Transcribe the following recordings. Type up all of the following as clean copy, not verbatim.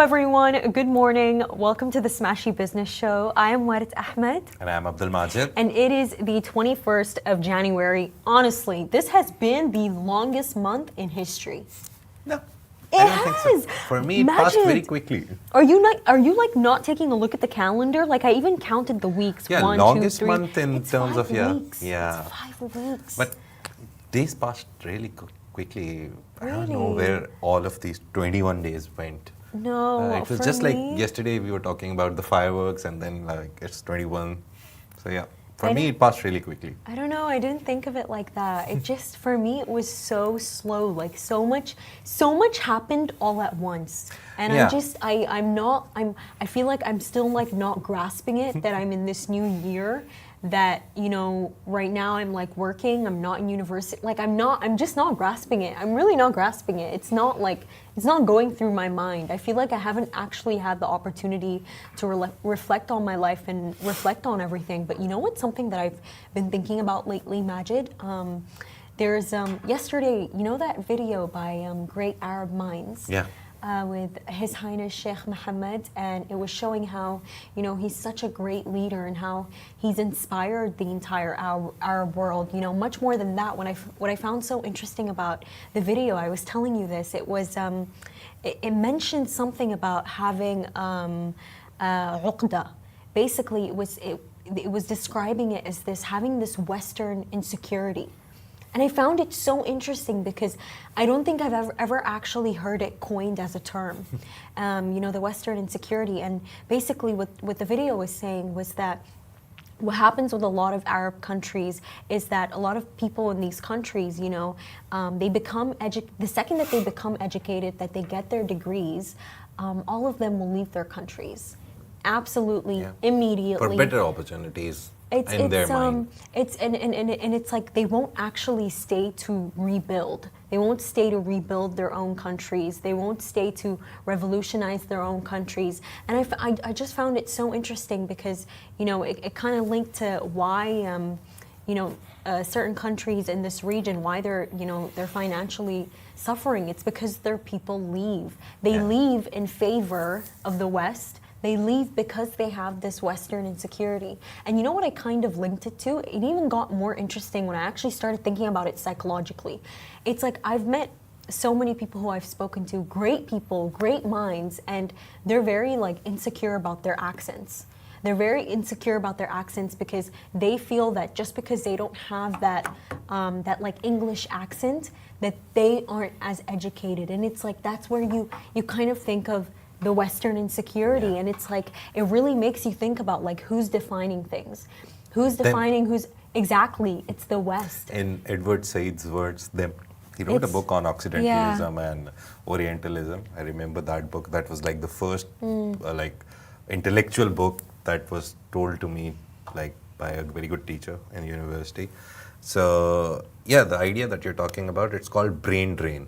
everyone. Good morning. Welcome to the Smashi Business Show. I am Warit Ahmed. And I'm Abdul Majid. And it is the 21st of January. Honestly, this has been the longest month in history. No, I don't think so. For me, it passed very quickly. Are you not taking a look at the calendar? Like I even counted the weeks. Yeah, 1, longest 2, 3. month in it's terms 5 of yeah. weeks. Yeah. It's 5 weeks. But days passed really quickly. I don't know Really? where all of these 21 days went. No, it was for just me, like yesterday we were talking about the fireworks and then like it's 21. So yeah, for me it passed really quickly. I don't know. I didn't think of it like that. It just, for me, it was so slow. Like so much happened all at once. And Yeah. I feel like I'm still like not grasping it that I'm in this new year. That, you know, right now I'm like working, I'm not in university, like I'm just not grasping it. I'm really not grasping it. It's not going through my mind. I feel like I haven't actually had the opportunity to reflect on my life and reflect on everything. But you know what's something that I've been thinking about lately, Majid? There's yesterday, you know that video by Great Arab Minds? Yeah. With His Highness Sheikh Mohammed, and it was showing how, you know, he's such a great leader and how he's inspired the entire Arab world. You know, much more than that. What I found so interesting about the video, I was telling you this. It was it mentioned something about having uqda. Basically, it was describing it as having this Western insecurity. And I found it so interesting because I don't think I've ever actually heard it coined as a term. You know, the Western insecurity. And basically what the video was saying was that what happens with a lot of Arab countries is that a lot of people in these countries, you know, they become the second that they become educated, that they get their degrees, all of them will leave their countries. Absolutely, immediately. For better opportunities. In their mind. It's like they won't actually stay to rebuild. They won't stay to rebuild their own countries. They won't stay to revolutionize their own countries. And I just found it so interesting because, you know, it kind of linked to why, you know, certain countries in this region, why they're financially suffering. It's because their people leave. They leave in favor of the West. They leave because they have this Western insecurity. And you know what I kind of linked it to? It even got more interesting when I actually started thinking about it psychologically. It's like I've met so many people who I've spoken to, great people, great minds, and they're very like insecure about their accents. They're very insecure about their accents because they feel that just because they don't have that like English accent, that they aren't as educated. And it's like that's where you kind of think of the Western insecurity, and it's like it really makes you think about like who's defining things, who's exactly. It's the West. In Edward Said's words, he wrote a book on Occidentalism and Orientalism. I remember that book. That was like the first like intellectual book that was told to me like by a very good teacher in university. So yeah, the idea that you're talking about, it's called brain drain.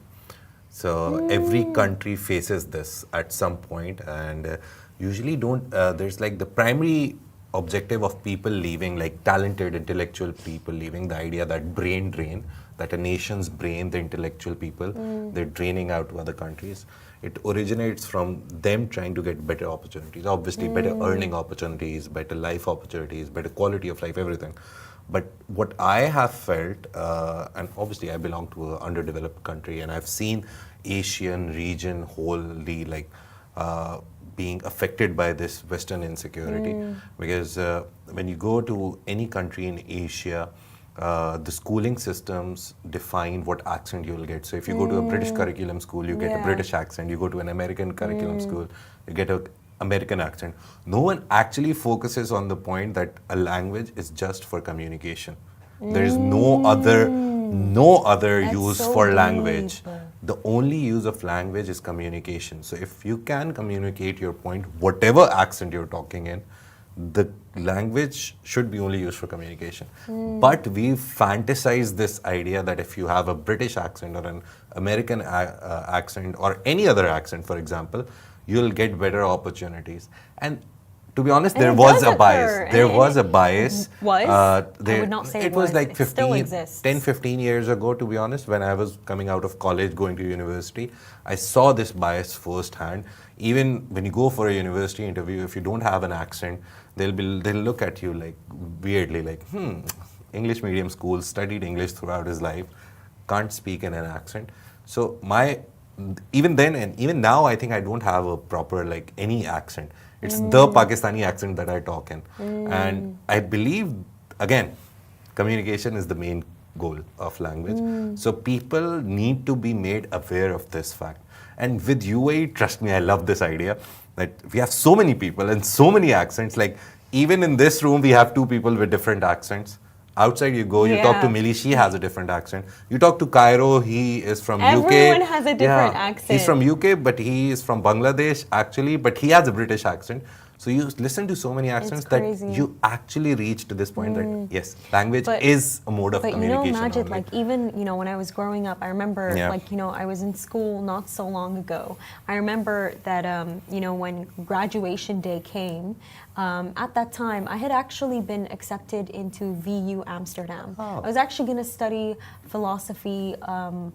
So every country faces this at some point, and usually there's like the primary objective of people leaving, like talented intellectual people leaving, the idea that brain drain, that a nation's brain, the intellectual people, they're draining out to other countries. It originates from them trying to get better opportunities, obviously better earning opportunities, better life opportunities, better quality of life, everything. But what I have felt, and obviously I belong to an underdeveloped country, and I've seen Asian region wholly like being affected by this Western insecurity. Because when you go to any country in Asia, the schooling systems define what accent you will get. So if you go to a British curriculum school, you get a British accent. You go to an American curriculum school, you get an American accent. No one actually focuses on the point that a language is just for communication. There is no other use so for deep. language. The only use of language is communication. So if you can communicate your point, whatever accent you're talking in, the language should be only used for communication. But we fantasize this idea that if you have a British accent or an American accent or any other accent, for example, you'll get better opportunities. And To be honest, And there it was does a bias. occur, There and was a bias. Was? I would not say it was like it still 15, exists. 10, 15 years ago, to be honest, when I was coming out of college, going to university. I saw this bias firsthand. Even when you go for a university interview, if you don't have an accent, they'll look at you like weirdly, like, English medium school, studied English throughout his life, can't speak in an accent. So even then and even now, I think I don't have a proper like any accent. It's the Pakistani accent that I talk in. And I believe, again, communication is the main goal of language. So people need to be made aware of this fact. And with UAE, trust me, I love this idea that we have so many people and so many accents. Like even in this room, we have two people with different accents. Outside you go, you talk to Millie, she has a different accent. You talk to Cairo, he is from UK. Everyone has a different accent. He's from UK, but he is from Bangladesh actually, but he has a British accent. So you listen to so many accents that you actually reach to this point that yes, language is a mode of communication. But Majid, like even, when I was growing up, I remember like, I was in school not so long ago. I remember that, when graduation day came, at that time, I had actually been accepted into VU Amsterdam. I was actually going to study philosophy,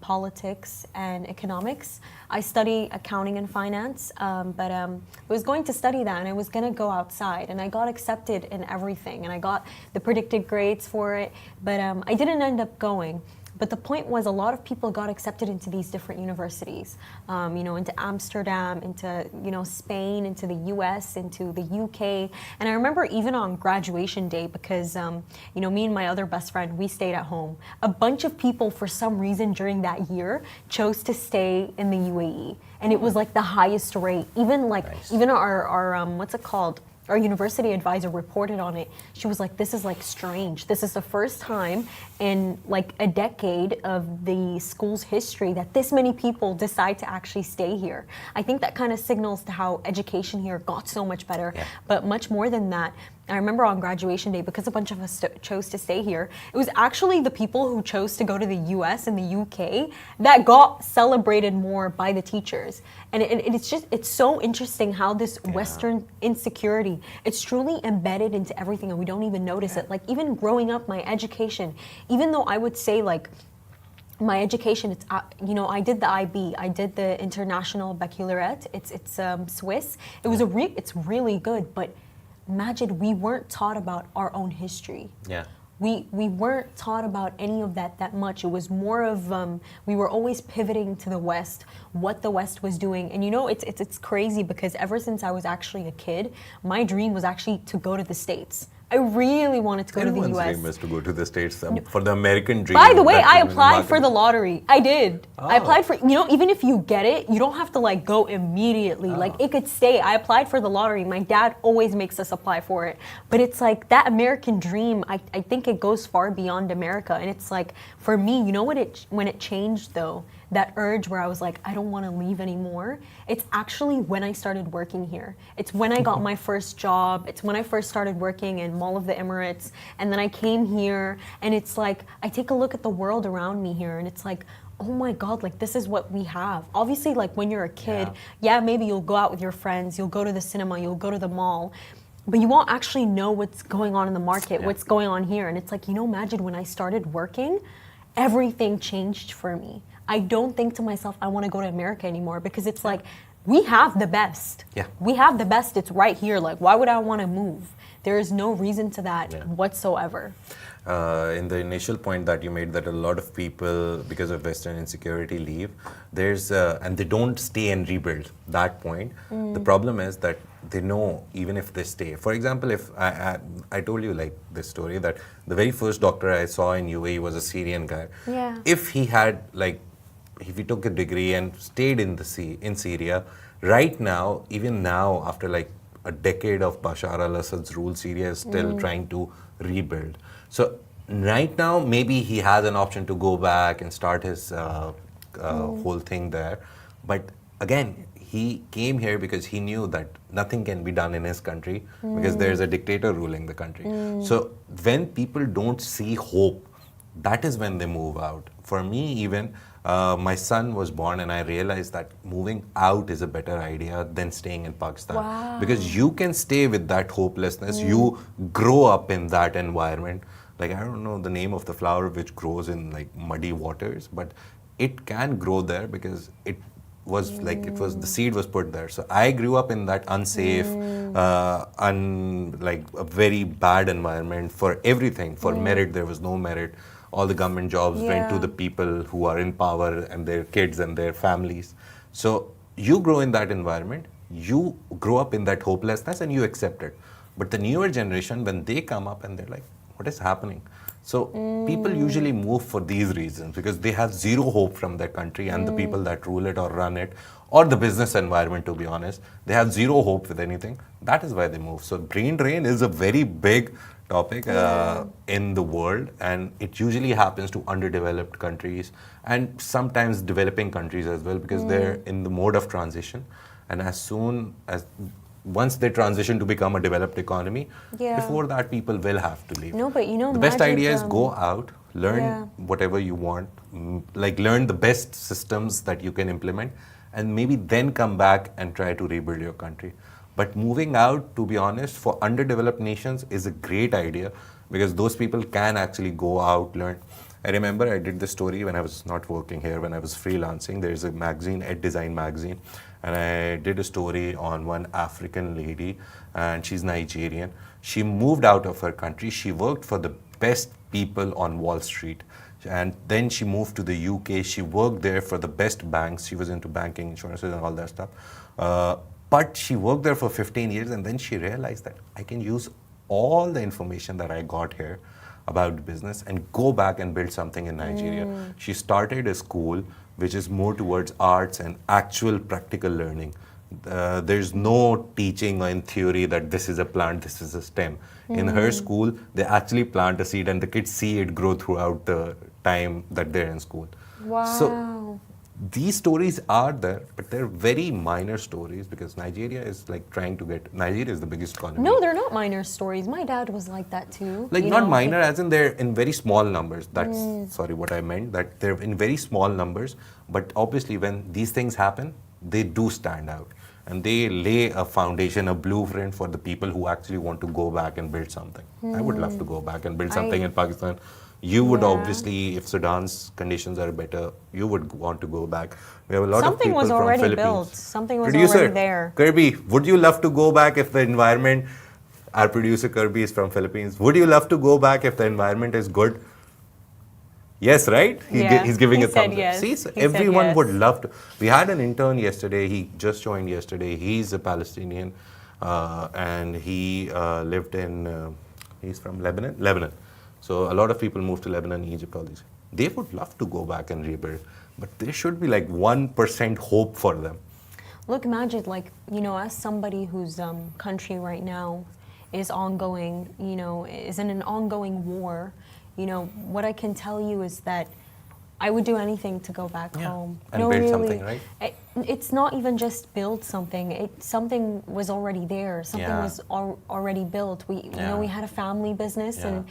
politics, and economics. I study accounting and finance, but I was going to study that, and I was going to go outside, and I got accepted in everything, and I got the predicted grades for it, but I didn't end up going. But the point was, a lot of people got accepted into these different universities, into Amsterdam, into, Spain, into the US, into the UK. And I remember even on graduation day, because, me and my other best friend, we stayed at home. A bunch of people, for some reason during that year, chose to stay in the UAE. And it was like the highest rate. Even even our what's it called? Our university advisor reported on it. She was like, this is like strange. This is the first time in like a decade of the school's history that this many people decide to actually stay here. I think that kind of signals to how education here got so much better. Yeah. But much more than that, I remember on graduation day, because a bunch of us chose to stay here, it was actually the people who chose to go to the US and the UK that got celebrated more by the teachers. And it's so interesting how this Western insecurity, it's truly embedded into everything and we don't even notice it. Like even growing up, my education, even though I would say like, my education, it's I did the IB, I did the International Baccalaureate. It's Swiss. It's really good, but Majid, we weren't taught about our own history. Yeah. We weren't taught about any of that much. It was more of we were always pivoting to the West, what the West was doing. And it's crazy because ever since I was actually a kid, my dream was actually to go to the States. I really wanted to go to the US. Everyone's dream is to go to the States for the American dream. By the way, I applied for the lottery. I did. Oh. I applied for, even if you get it, you don't have to like go immediately. Like it could stay. I applied for the lottery. My dad always makes us apply for it. But it's like that American dream, I think it goes far beyond America. And it's like, for me, when it changed though, that urge where I was like, I don't want to leave anymore. It's actually when I started working here. It's when I got my first job. It's when I first started working in Mall of the Emirates. And then I came here and it's like, I take a look at the world around me here and it's like, oh my God, like this is what we have. Obviously, like when you're a kid, maybe you'll go out with your friends, you'll go to the cinema, you'll go to the mall, but you won't actually know what's going on in the market, what's going on here. And it's like, imagine when I started working, everything changed for me. I don't think to myself, I want to go to America anymore because it's like, we have the best. Yeah. We have the best. It's right here. Like, why would I want to move? There is no reason to that whatsoever. In the initial point that you made that a lot of people, because of Western insecurity, leave, and they don't stay and rebuild that point. The problem is that they know even if they stay. For example, if I told you like this story that the very first doctor I saw in UAE was a Syrian guy. Yeah. If he had if he took a degree and stayed in Syria, right now, even now, after like a decade of Bashar al-Assad's rule, Syria is still trying to rebuild. So right now, maybe he has an option to go back and start his whole thing there. But again, he came here because he knew that nothing can be done in his country because there's a dictator ruling the country. So when people don't see hope, that is when they move out. For me, even my son was born, and I realized that moving out is a better idea than staying in Pakistan. Wow. Because you can stay with that hopelessness. You grow up in that environment. Like, I don't know the name of the flower which grows in like muddy waters, but it can grow there because it was like the seed was put there. So I grew up in that unsafe, like a very bad environment for everything. For merit, there was no merit. All the government jobs went to the people who are in power and their kids and their families. So you grow in that environment, you grow up in that hopelessness, and you accept it. But the newer generation, when they come up and they're like, what is happening? So people usually move for these reasons, because they have zero hope from their country and the people that rule it or run it, or the business environment, to be honest. They have zero hope with anything. That is why they move. So brain drain is a very big topic in the world, and it usually happens to underdeveloped countries and sometimes developing countries as well, because they're in the mode of transition. And as soon as once they transition to become a developed economy, before that people will have to leave. No, but you know, the best idea is go out, learn whatever you want, like learn the best systems that you can implement, and maybe then come back and try to rebuild your country. But moving out, to be honest, for underdeveloped nations is a great idea, because those people can actually go out, learn. I remember I did this story when I was not working here, when I was freelancing. There's a magazine, Ed Design magazine, and I did a story on one African lady, and she's Nigerian. She moved out of her country. She worked for the best people on Wall Street. And then she moved to the UK. She worked there for the best banks. She was into banking, insurances, and all that stuff. But she worked there for 15 years, and then she realized that I can use all the information that I got here about business and go back and build something in Nigeria. She started a school which is more towards arts and actual practical learning. There's no teaching in theory that this is a plant, this is a stem. In her school, they actually plant a seed and the kids see it grow throughout the time that they're in school. Wow. So these stories are there, but they're very minor stories, because Nigeria is like trying to get, Nigeria is the biggest economy. No, they're not minor stories. My dad was like that too. Like, not minor as in they're in very small numbers. That's, sorry, what I meant, that they're in very small numbers, but obviously when these things happen, they do stand out. And they lay a foundation, a blueprint for the people who actually want to go back and build something. I would love to go back and build something in Pakistan. You would obviously, if Sudan's conditions are better, you would want to go back. We have a lot of people from Philippines. Something was already built. Something was Producer, already there. Kirby, would you love to go back if the environment, our producer Kirby is from Philippines, would you love to go back if the environment is good? Yes, right? He's giving a thumbs up. See, so everyone would love to. We had an intern yesterday. He just joined yesterday. He's a Palestinian, and he lived in, he's from Lebanon. So a lot of people move to Lebanon, Egypt, all these. They would love to go back and rebuild, but there should be like 1% hope for them. Look, Majid, like, you know, as somebody whose country right now is ongoing, you know, is in an ongoing war, you know, what I can tell you is that I would do anything to go back home. And build really, something, right? It's not even just build something. Something was already there. Something was already built. You know, we had a family business, and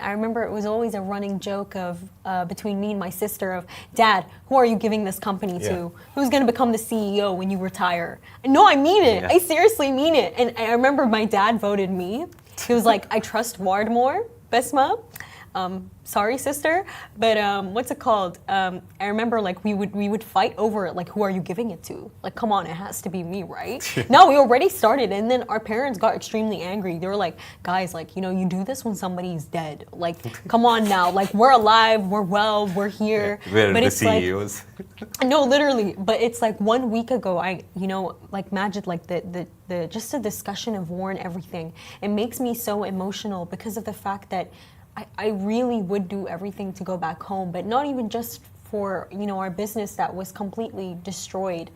I remember it was always a running joke of between me and my sister of, Dad, who are you giving this company to? Who's going to become the CEO when you retire? No, I mean it. I seriously mean it. And I remember my dad voted me. He was like, I trust Ward more, Besma. Sorry, sister, but what's it called? I remember like we would fight over it. Like, who are you giving it to? Like, come on, it has to be me, right? No, we already started, and then our parents got extremely angry. They were like, guys, like, you know, you do this when somebody's dead. Like, come on now. Like, we're alive, we're well, we're here. We're but the it's CEOs. Like, no, literally. But it's like 1 week ago, you know, like Majid, like the just the discussion of war and everything. It makes me so emotional because of the fact that I really would do everything to go back home, but not even just for, you know, our business that was completely destroyed.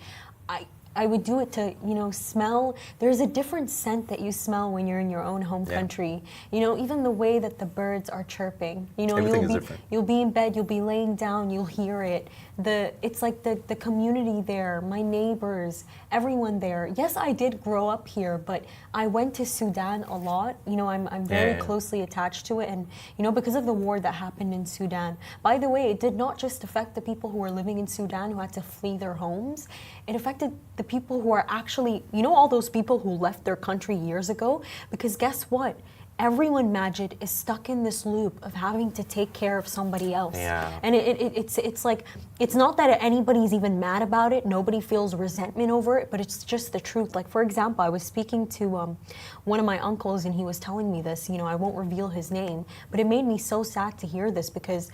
I would do it to, smell. There's a different scent that you smell when you're in your own home country. Even the way that the birds are chirping. Everything is different. You'll be in bed, you'll be laying down, you'll hear it. It's like the community there, my neighbors, everyone there. Yes, I did grow up here, but I went to Sudan a lot. I'm very closely attached to it, and because of the war that happened in Sudan. By the way, it did not just affect the people who were living in Sudan who had to flee their homes. It affected the people who are actually, all those people who left their country years ago. Because guess what? Everyone, Majid, is stuck in this loop of having to take care of somebody else. Yeah. And it's like, it's not that anybody's even mad about it. Nobody feels resentment over it, but it's just the truth. Like, for example, I was speaking to one of my uncles, and he was telling me this. I won't reveal his name, but it made me so sad to hear this, because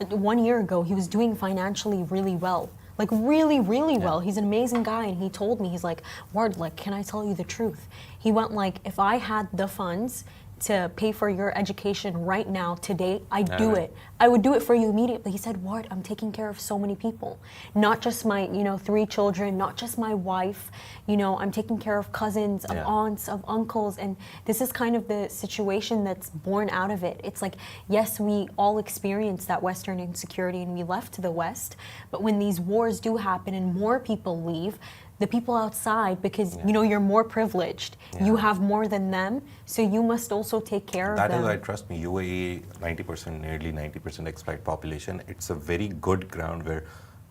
1 year ago, he was doing financially really well. Like really, really well. He's an amazing guy, and he told me, he's like, Ward, like, can I tell you the truth? He went like, if I had the funds to pay for your education right now, today, I'd do it. I would do it for you immediately. He said, Ward, I'm taking care of so many people. Not just my, 3 children, not just my wife. I'm taking care of cousins, of aunts, of uncles. And this is kind of the situation that's born out of it. It's like, yes, we all experience that Western insecurity, and we left to the West. But when these wars do happen and more people leave, the people outside, because you're more privileged, you have more than them, so you must also take care of them. That is why, trust me, UAE, 90%, nearly 90% expat population, it's a very good ground where,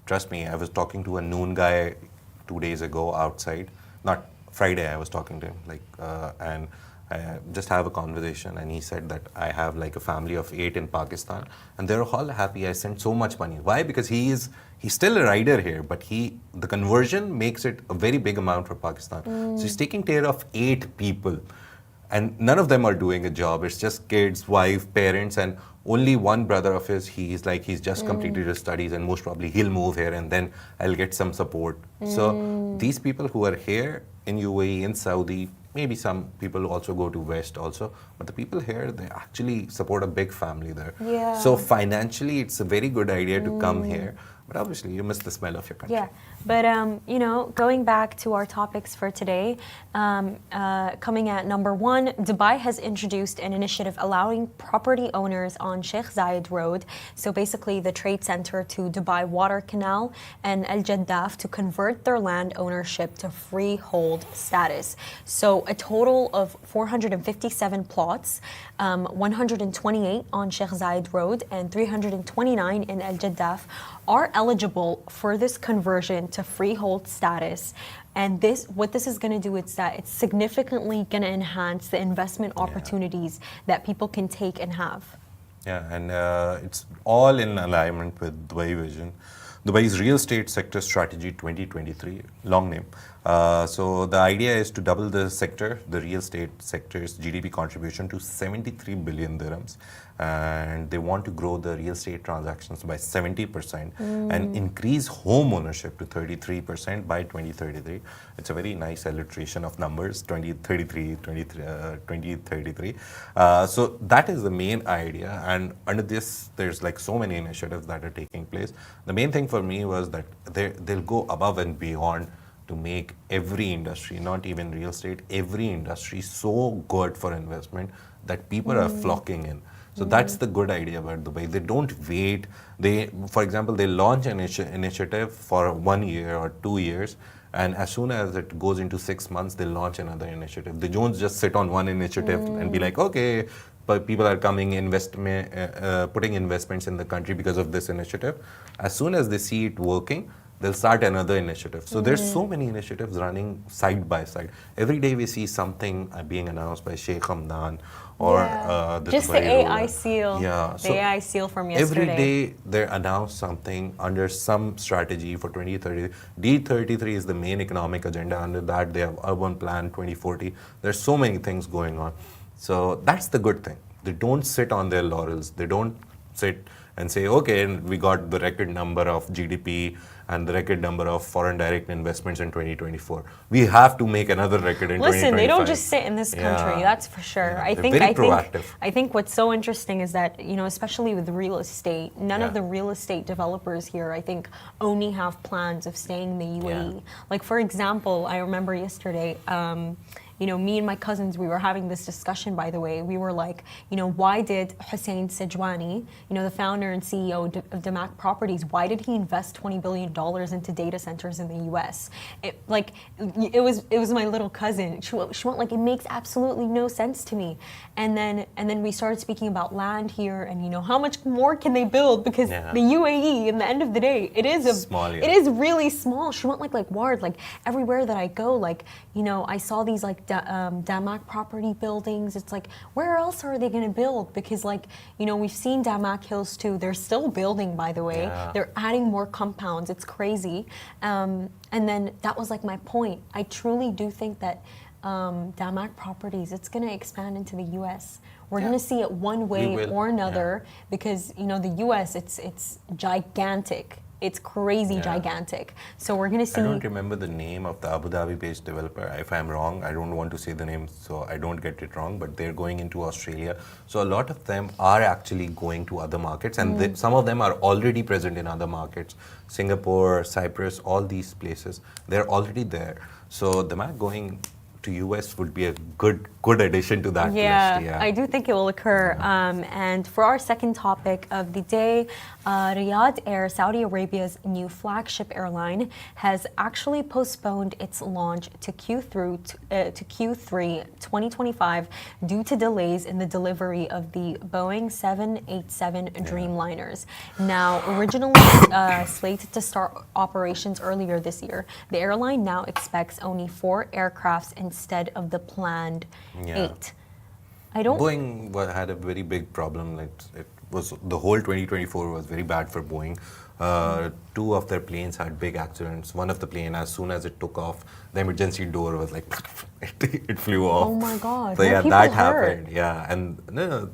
trust me, I was talking to a noon guy 2 days ago outside, not Friday, I was talking to him, and I just have a conversation, and he said that I have like a family of 8 in Pakistan, and they're all happy. I sent so much money. Why? Because he's still a rider here, but the conversion makes it a very big amount for Pakistan. So he's taking care of 8 people, and none of them are doing a job. It's just kids, wife, parents, and only one brother of his. He's just completed his studies, and most probably he'll move here, and then I'll get some support. So these people who are here in UAE, in Saudi, maybe some people also go to West also, but the people here, they actually support a big family there. Yeah. So financially, it's a very good idea to come here, but obviously you miss the smell of your country. Yeah, but going back to our topics for today, coming at number 1, Dubai has introduced an initiative allowing property owners on Sheikh Zayed Road, so basically the trade center to Dubai Water Canal and Al Jaddaf, to convert their land ownership to freehold status. So a total of 457 plots, 128 on Sheikh Zayed Road and 329 in Al Jaddaf, are eligible for this conversion to freehold status. And what this is going to do is that it's significantly going to enhance the investment opportunities that people can take and have. Yeah, and it's all in alignment with Dubai Vision. Dubai's Real Estate Sector Strategy 2023, long name. So the idea is to double the sector, the real estate sector's GDP contribution to 73 billion dirhams. And they want to grow the real estate transactions by 70% and increase home ownership to 33% by 2033. It's a very nice alliteration of numbers, 2033. So that is the main idea. And under this, there's like so many initiatives that are taking place. The main thing for me was that they'll go above and beyond to make every industry, not even real estate, every industry so good for investment that people are flocking in. So that's the good idea about Dubai. They don't wait. For example, they launch an initiative for 1 year or 2 years, and as soon as it goes into 6 months, they launch another initiative. They don't just sit on one initiative and be like, okay, but people are coming, putting investments in the country because of this initiative. As soon as they see it working, they'll start another initiative. So there's so many initiatives running side by side. Every day we see something being announced by Sheikh Hamdan or just the AI seal. Yeah. The AI seal from yesterday. Every day they announce something under some strategy for 2030. D33 is the main economic agenda. Under that, they have Urban Plan 2040. There's so many things going on. So that's the good thing. They don't sit on their laurels. They don't sit and say, okay, and we got the record number of GDP and the record number of foreign direct investments in 2024. We have to make another record in 2025. Listen, they don't just sit in this country, that's for sure. Yeah, very proactive. I think what's so interesting is that, especially with real estate, none of the real estate developers here, I think, only have plans of staying in the UAE. Yeah. Like, for example, I remember yesterday, me and my cousins, we were having this discussion, by the way. We were like, why did Hussein Sejwani, the founder and CEO of Damac Properties, why did he invest $20 billion into data centers in the US? It was my little cousin. She went like, it makes absolutely no sense to me. And then we started speaking about land here and, how much more can they build? Because the UAE, in the end of the day, it is small, it is really small. She went like Ward, like everywhere that I go, like, I saw these like Damac property buildings. It's like, where else are they going to build? Because we've seen Damac Hills too. They're still building, by the way. Yeah. They're adding more compounds. It's crazy. And then that was like my point. I truly do think that Damac Properties, it's going to expand into the U.S. We're going to see it one way or another because, the U.S., it's gigantic. It's crazy gigantic. So we're going to see... I don't remember the name of the Abu Dhabi-based developer. If I'm wrong, I don't want to say the name so I don't get it wrong, but they're going into Australia. So a lot of them are actually going to other markets, and some of them are already present in other markets. Singapore, Cyprus, all these places, they're already there. So the Mac going to US would be a good addition to that list. Yeah, I do think it will occur. And for our second topic of the day, Riyadh Air, Saudi Arabia's new flagship airline, has actually postponed its launch to Q3 2025 due to delays in the delivery of the Boeing 787 Dreamliners. Now, originally slated to start operations earlier this year, the airline now expects only 4 aircrafts instead of the planned 8. Boeing had a very big problem. It was the whole 2024 was very bad for Boeing. 2 of their planes had big accidents. One of the plane, as soon as it took off, the emergency door was like it flew off. Oh my God! So that happened. Yeah, and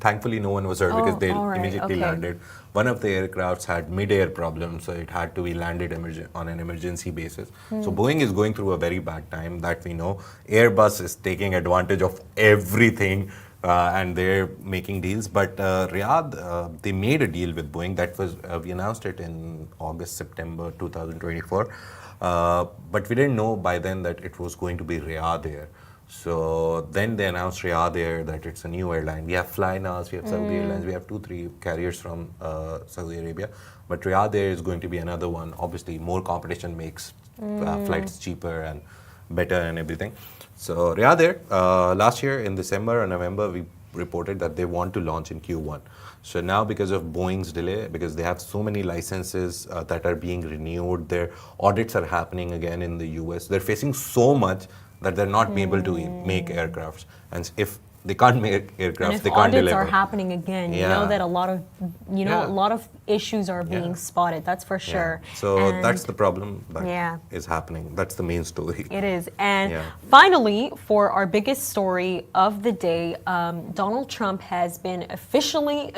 thankfully no one was hurt because they immediately landed. One of the aircrafts had mid-air problems, so it had to be landed on an emergency basis. So Boeing is going through a very bad time, that we know. Airbus is taking advantage of everything. And they're making deals, but Riyadh, they made a deal with Boeing. That was we announced it in August, September 2024, but we didn't know by then that it was going to be Riyadh Air. So then they announced Riyadh Air, that it's a new airline. We have Flynas, we have Saudi Airlines, we have 2-3 carriers from Saudi Arabia, but Riyadh Air is going to be another one. Obviously, more competition makes flights cheaper and better and everything. So Riyadh Air, last year in December or November, we reported that they want to launch in Q1. So now because of Boeing's delay, because they have so many licenses that are being renewed, their audits are happening again in the US. They're facing so much that they're not able to make aircrafts. And if they can't make aircraft, they can't deliver. Audits are happening again. You know that a lot of, a lot of issues are being spotted. That's for sure. So that's the problem that is happening. That's the main story. It is. And finally, for our biggest story of the day, Donald Trump has been officially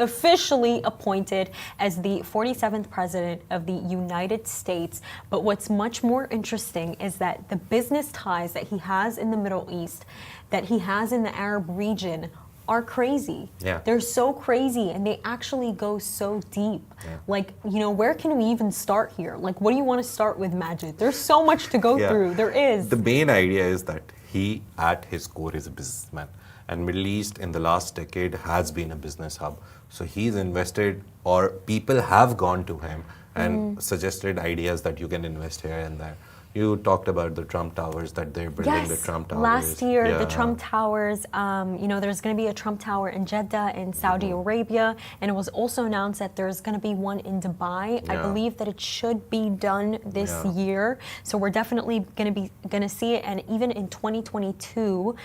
appointed as the 47th president of the United States. But what's much more interesting is that the business ties that he has in the Middle East, that he has in the Arab region, are crazy. They're so crazy, and they actually go so deep. Like, where can we even start here? Like, what do you want to start with, Majid? There's so much to go through. There is. The main idea is that he, at his core, is a businessman. And Middle East in the last decade has been a business hub. So he's invested, or people have gone to him and suggested ideas that you can invest here and there. You talked about the Trump Towers, that they're building the Trump Towers. Last year, the Trump Towers, there's going to be a Trump Tower in Jeddah in Saudi Arabia, and it was also announced that there's going to be one in Dubai. I believe that it should be done this year, so we're definitely going to see it. And even in 2022,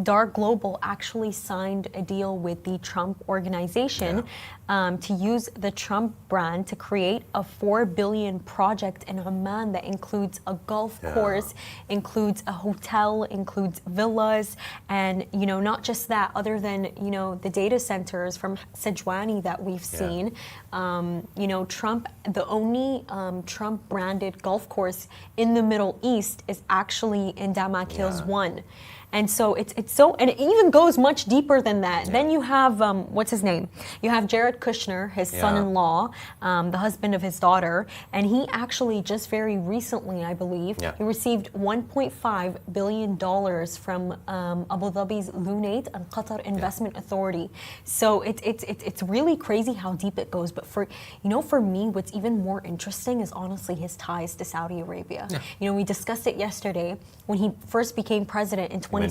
Dar Global actually signed a deal with the Trump organization to use the Trump brand to create a $4 billion project in Oman that includes includes a golf course, includes a hotel, includes villas, and not just that. Other than the data centers from Sejwani that we've seen, Trump, the only Trump-branded golf course in the Middle East is actually in Damak Hills 1. And so it's so, and it even goes much deeper than that. Then you have, what's his name? You have Jared Kushner, his son-in-law, the husband of his daughter, and he actually just very recently, I believe, he received $1.5 billion from Abu Dhabi's Lunate and Qatar Investment Authority. So it's really crazy how deep it goes. But for me, what's even more interesting is honestly his ties to Saudi Arabia. We discussed it yesterday when he first became president in 2016.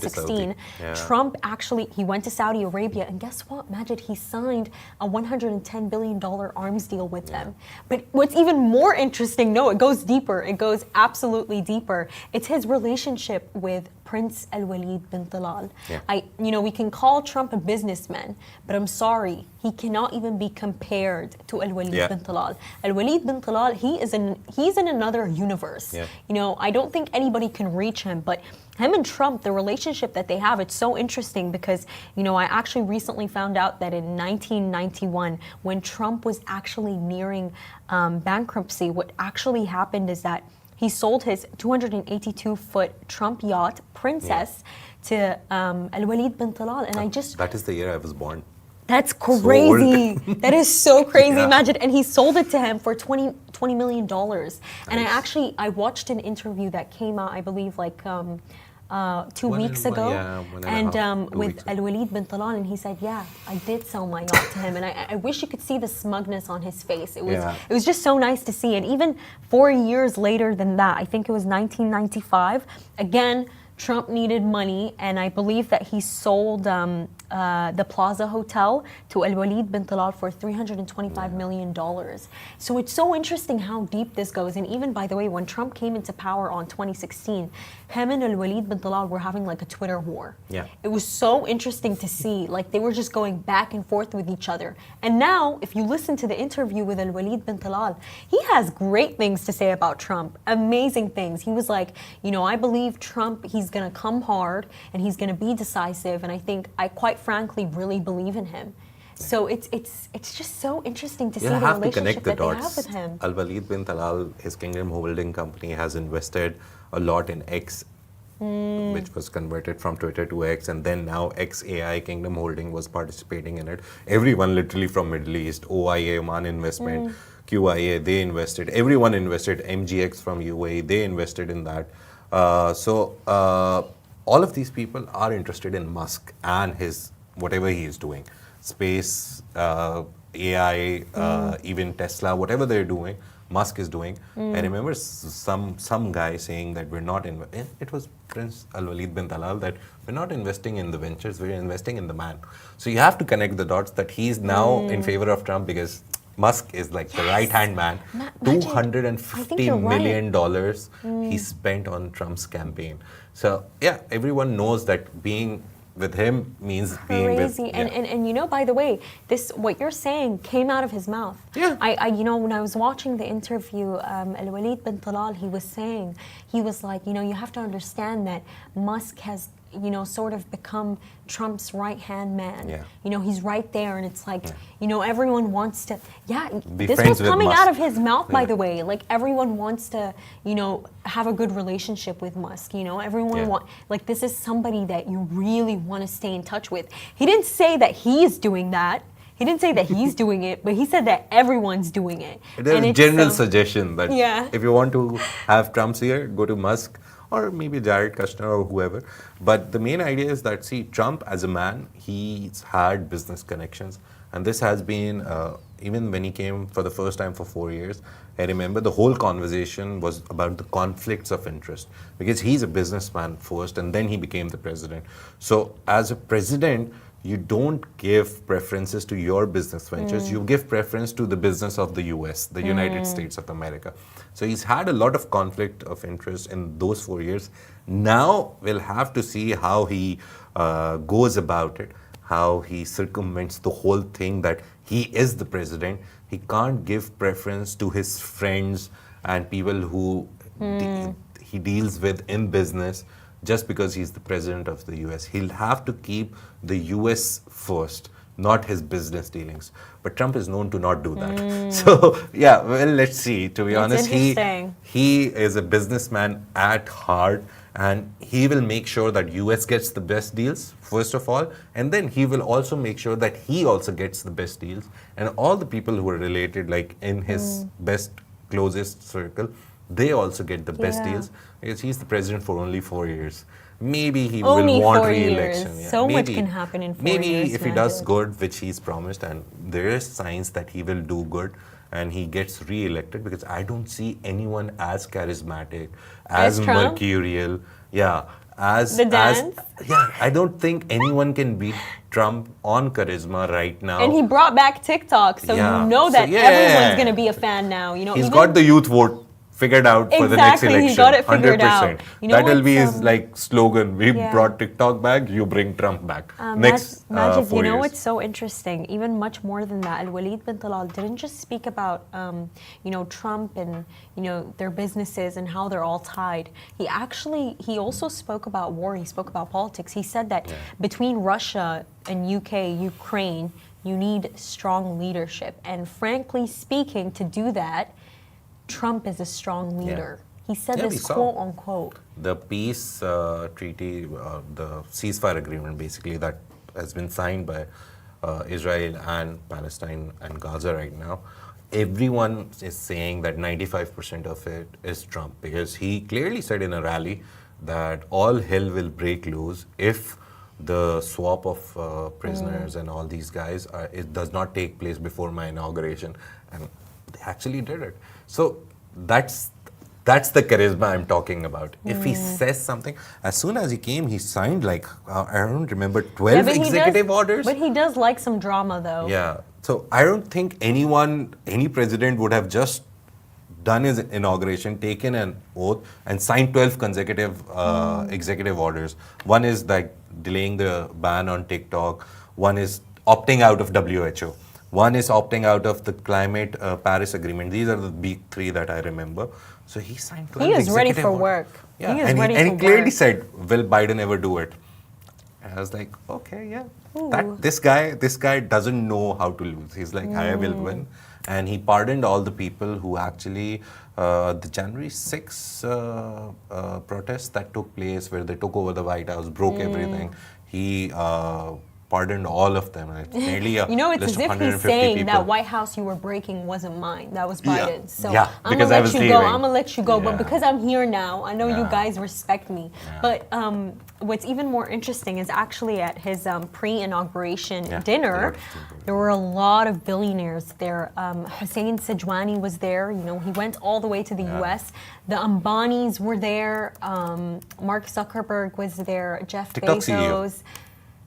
Trump actually, he went to Saudi Arabia, and guess what, Majid? He signed a $110 billion arms deal with them. But what's even more interesting, no, it goes deeper. It goes absolutely deeper. It's his relationship with Prince Al-Walid bin Talal. We can call Trump a businessman, but I'm sorry, he cannot even be compared to Al-Walid bin Talal. Al-Walid bin Talal, he's in another universe. I don't think anybody can reach him, but him and Trump, the relationship that they have, it's so interesting because, I actually recently found out that in 1991, when Trump was actually nearing bankruptcy, what actually happened is that he sold his 282-foot Trump yacht, Princess, to Al-Walid bin Talal. And that is the year I was born. That's crazy. That is so crazy. Imagine. And he sold it to him for $20 million. And I watched an interview that came out, I believe, like 2 weeks ago, with Al-Walid bin Talal, and he said, I did sell my yacht to him, and I wish you could see the smugness on his face. It was just so nice to see. And even 4 years later than that, I think it was 1995, again, Trump needed money, and I believe that he sold the Plaza Hotel to Al-Walid bin Talal for $325 million. So it's so interesting how deep this goes. And even, by the way, when Trump came into power on 2016, him and Al-Walid bin Talal were having like a Twitter war. It was so interesting to see. Like, they were just going back and forth with each other. And now, if you listen to the interview with Al-Walid bin Talal, he has great things to say about Trump. Amazing things. He was like, I believe Trump, he's going to come hard and he's going to be decisive. And I quite frankly really believe in him. So it's just so interesting to see the relationship that they have with him. Al-Walid bin Talal, his Kingdom Holding Company, has invested a lot in X, which was converted from Twitter to X, and then now XAI Kingdom Holding was participating in it. Everyone literally from Middle East, OIA, Oman Investment, QIA, they invested. Everyone invested. MGX from UAE, they invested in that. All of these people are interested in Musk and his whatever he is doing, space, AI, even Tesla, whatever they're doing, Musk is doing. I remember some guy saying that we're not it was Prince Al-Walid bin Talal, that we're not investing in the ventures, we're investing in the man. So you have to connect the dots that he's now in favor of Trump because Musk is like the right-hand man. $250 million he spent on Trump's campaign. So everyone knows that being with him means being with... Crazy. And by the way, what you're saying came out of his mouth. When I was watching the interview, Al-Walid bin Talal, he was like, you have to understand that Musk has sort of become Trump's right-hand man. He's right there, and it's like, everyone wants to, this was coming out of his mouth, by the way. Like, everyone wants to, have a good relationship with Musk. Everyone like, this is somebody that you really want to stay in touch with. He didn't say that he's doing that. He didn't say that he's doing it, but he said that everyone's doing it. There's a general suggestion that if you want to have Trump's ear, go to Musk, or maybe Jared Kushner or whoever. But the main idea is that, see, Trump as a man, he's had business connections. And this has been, even when he came for the first time for 4 years, I remember the whole conversation was about the conflicts of interest. Because he's a businessman first, and then he became the president. So as a president, you don't give preferences to your business ventures. You give preference to the business of the US, the United States of America. So he's had a lot of conflict of interest in those 4 years. Now we'll have to see how he goes about it, how he circumvents the whole thing that he is the president. He can't give preference to his friends and people who he deals with in business just because he's the president of the US. He'll have to keep the US first, not his business dealings. But Trump is known to not do that. So, yeah, well, let's see. To be honest, he is a businessman at heart, and he will make sure that US gets the best deals, first of all, and then he will also make sure that he also gets the best deals, and all the people who are related, like in his best, closest circle, they also get the best deals, because he's the president for only 4 years. Maybe he will want re-election. Yeah. So much can happen in 4 years. Maybe if he does good, which he's promised, and there is signs that he will do good, and he gets re-elected, because I don't see anyone as charismatic, as mercurial, I don't think anyone can beat Trump on charisma right now. And he brought back TikTok, so you know that everyone's going to be a fan now. You know, he's got the youth vote figured out for the next election. He got it figured 100%. Out. You know, that will be his like slogan. We brought TikTok back, you bring Trump back. Next Majid, 4 you know years. what's so interesting? Even much more than that, Al-Walid bin Talal didn't just speak about you know, Trump and you know, their businesses and how they're all tied. He also spoke about war. He spoke about politics. He said that between Russia and UK, Ukraine, you need strong leadership. And frankly speaking, to do that, Trump is a strong leader. He said this quote unquote. The peace treaty, the ceasefire agreement basically that has been signed by Israel and Palestine and Gaza right now. Everyone is saying that 95% of it is Trump, because he clearly said in a rally that all hell will break loose if the swap of prisoners and all these guys, it does not take place before my inauguration. And they actually did it. So that's the charisma I'm talking about. If he says something, as soon as he came, he signed like, I don't remember, 12 executive orders. But he does like some drama though. Yeah. So I don't think any president would have just done his inauguration, taken an oath, and signed 12 consecutive executive orders. One is like delaying the ban on TikTok. One is opting out of WHO. One is opting out of the climate Paris Agreement. These are the big three that I remember. So he signed 12 He is ready for work. Yeah, and he clearly said, will Biden ever do it? And I was like, okay, this guy doesn't know how to lose. He's like, I will win. And he pardoned all the people who actually, the January 6 protests that took place where they took over the White House, broke everything. He pardoned all of them. It's nearly a you know, it's list as if of he's 150 saying people. that White House you were breaking wasn't mine. That was Biden's. So I'm because gonna I let was you leaving. go. I'm gonna let you go. But because I'm here now, I know you guys respect me. But what's even more interesting is actually at his pre-inauguration dinner, there were a lot of billionaires there. Hussein Sajwani was there. You know, he went all the way to the U.S. The Ambanis were there. Mark Zuckerberg was there. Jeff TikTok Bezos. CEO.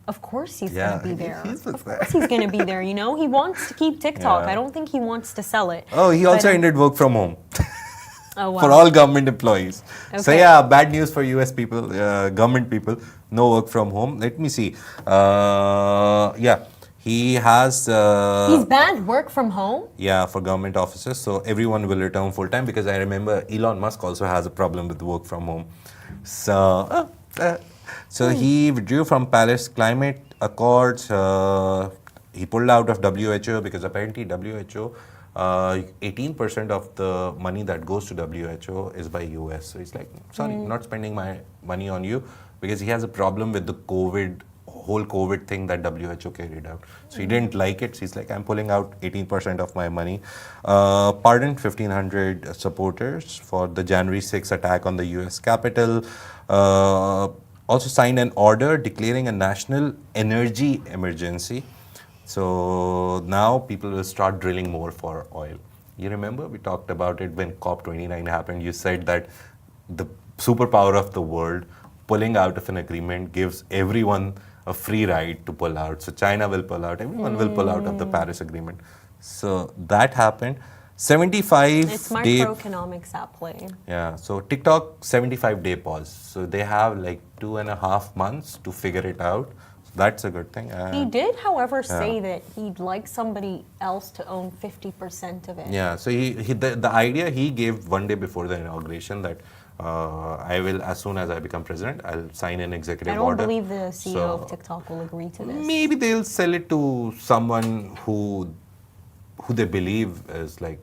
Of course he's going to be there. Of course he's going to be there, you know? He wants to keep TikTok. I don't think he wants to sell it. Oh, he also ended work from home. Oh, wow. For all government employees. Okay. So yeah, bad news for US people, government people. No work from home. Let me see. He has... He's banned work from home? Yeah, for government offices. So everyone will return full time, because I remember Elon Musk also has a problem with work from home. So... So he withdrew from Paris Climate Accords. He pulled out of WHO because apparently WHO, 18% of the money that goes to WHO is by US. So he's like, sorry, not spending my money on you, because he has a problem with the whole COVID thing that WHO carried out. So he didn't like it. So he's like, I'm pulling out 18% of my money. Pardoned 1,500 supporters for the January 6 attack on the US Capitol. Also signed an order declaring a national energy emergency. So now people will start drilling more for oil. You remember we talked about it when COP29 happened. You said that the superpower of the world pulling out of an agreement gives everyone a free ride to pull out. So China will pull out, everyone will pull out of the Paris Agreement. So that happened. 75 It's microeconomics at play. Yeah, so TikTok 75-day pause. So they have like 2.5 months to figure it out. That's a good thing. He did, however, say that he'd like somebody else to own 50% of it. Yeah, so the idea he gave one day before the inauguration that I will, as soon as I become president, I'll sign an executive I don't order. believe the CEO of TikTok will agree to this. Maybe they'll sell it to someone who they believe is like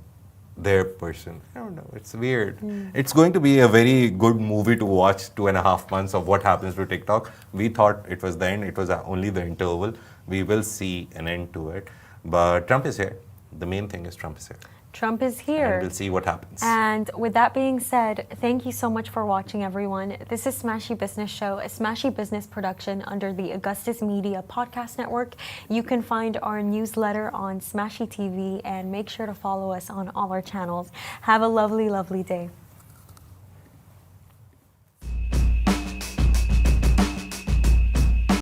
their person. I don't know. It's weird. It's going to be a very good movie to watch 2.5 months of what happens to TikTok. We thought it was the end. It was only the interval. We will see an end to it. But Trump is here. The main thing is Trump is here. Trump is here. And we'll see what happens. And with that being said, thank you so much for watching, everyone. This is Smashi Business Show, a Smashi Business production under the Augustus Media Podcast Network. You can find our newsletter on Smashi TV and make sure to follow us on all our channels. Have a lovely, lovely day.